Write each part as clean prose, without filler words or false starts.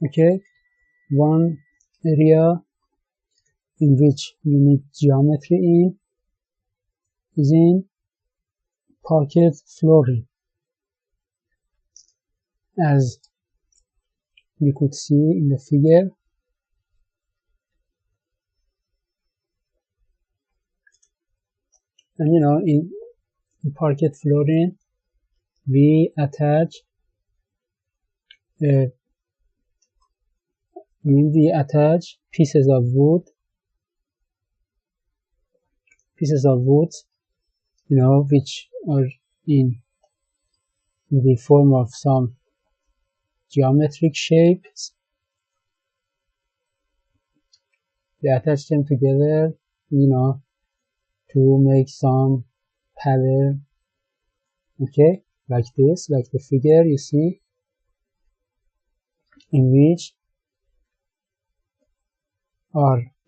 Okay, one area in which you need geometry is in parquet flooring. As you could see in the figure, and in parquet flooring we attach pieces of wood, which are in the form of some geometric shapes. We attach them together, to make some pattern. Okay, like this, like the figure you see, in which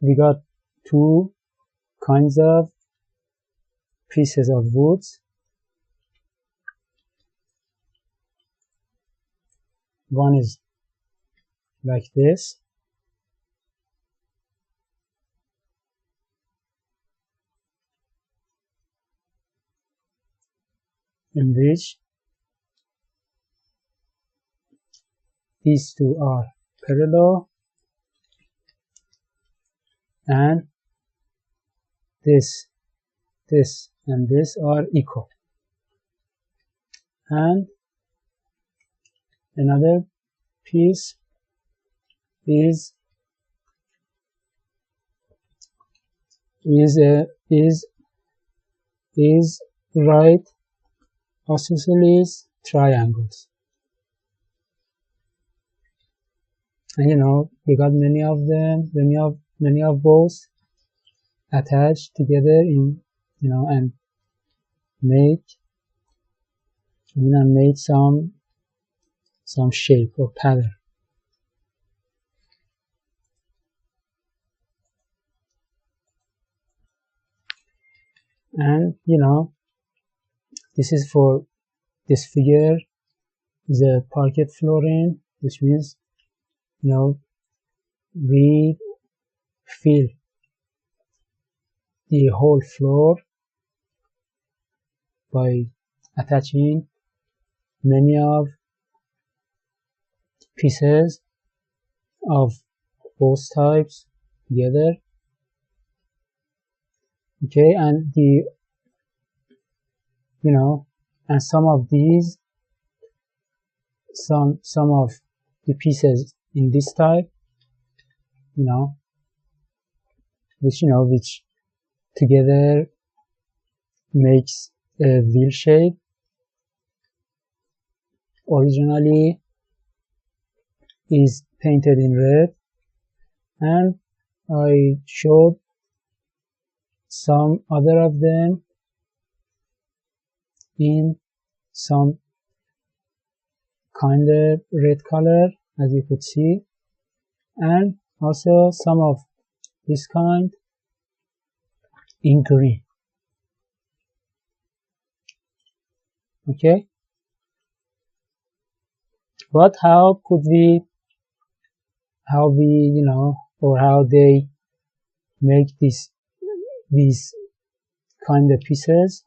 we got two kinds of pieces of wood. One is like this, in which these two are parallel, and this and this are equal. And another piece is right isosceles triangles. And we got many of them, many of both attached together and made some shape or pattern. And this is for this figure is a parquet flooring, which means we fill the whole floor by attaching many of pieces of both types together. Okay, and and some of the pieces in this type, which together makes a wheel shape. Originally is painted in red, and I showed some other of them in some kind of red color, as you could see, and also some of this kind in green. Okay, but how they make these kind of pieces?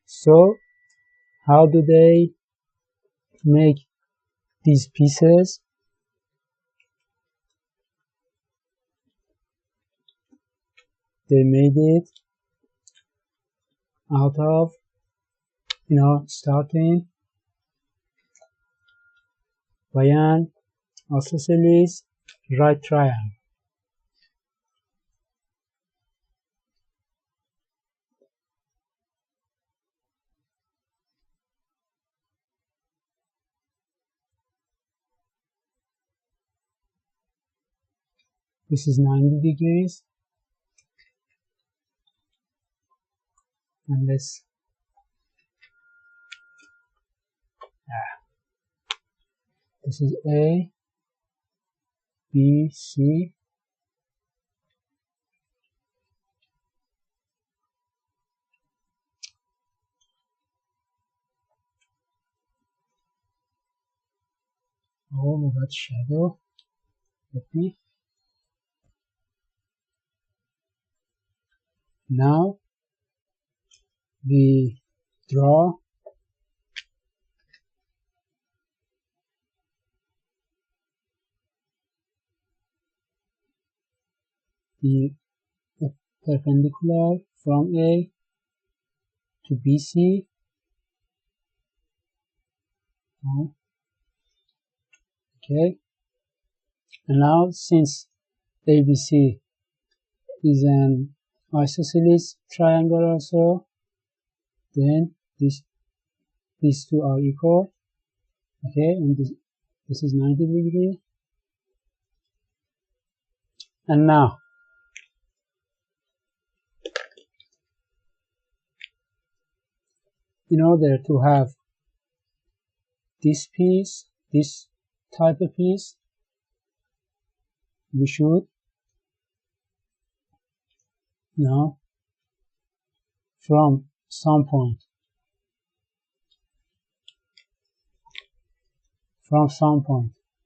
So how do they make these pieces? They made it out of starting by an isosceles right triangle. This is 90 degrees, and this is A, B, C, Oh, we got shadow. Let me. Now we draw the perpendicular from A to BC. Okay, and now since ABC is an isosceles triangle also, then these two are equal. Okay, and this is 90 degree. And now in order to have this piece, this type of piece, we should now from some point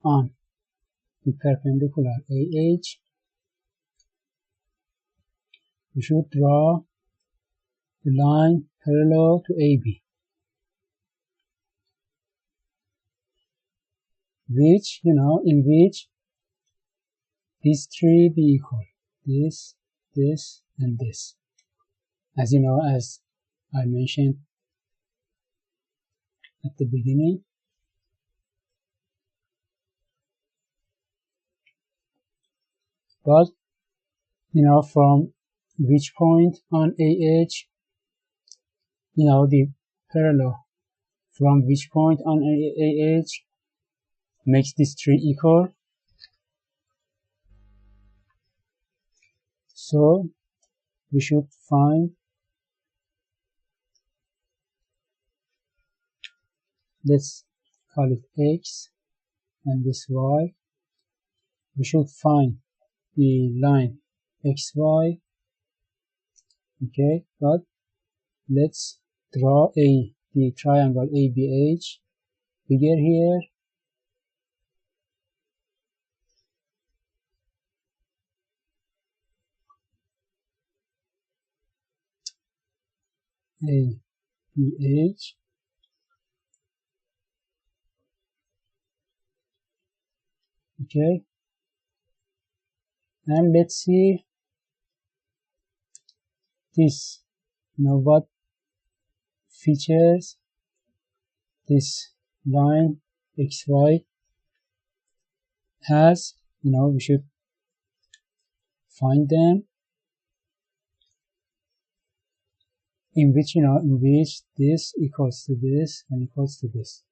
on the perpendicular AH, we should draw the line parallel to AB, which, in which these three be equal, this, this, and this. As you know, as I mentioned at the beginning. But, from which point on AH, the parallel from which point on AH makes these three equal. So we should find, let's call it X and this Y. We should find the line XY. Okay, but let's draw the triangle ABH figure here. ABH. Okay, and let's see this, what features this line XY has. We should find them, in which this equals to this and equals to this.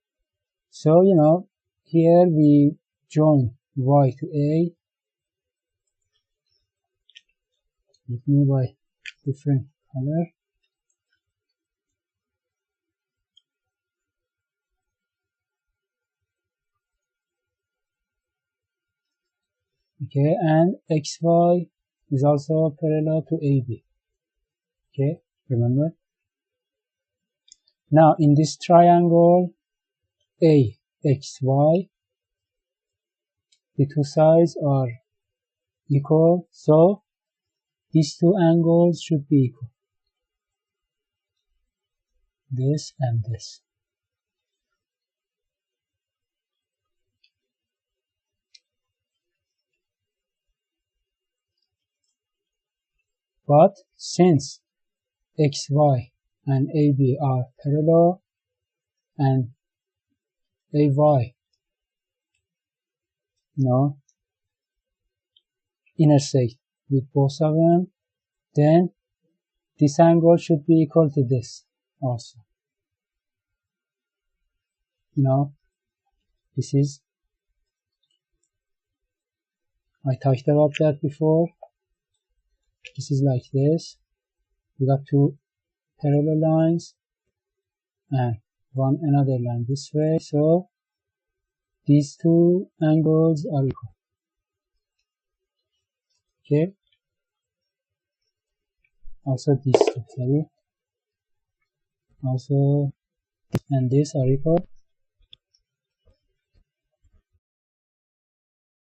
So here we join Y to A. Let me by different color. Okay, and XY is also parallel to AB. Okay, remember? Now in this triangle AXY, the two sides are equal, so these two angles should be equal. This and this. But since XY and AB are parallel and AY intersect with both of them, then this angle should be equal to this also. This is, I talked about that before. This is like this. We got two parallel lines and one another line this way, so these two angles are equal. Okay, also these two, sorry, also and this are equal.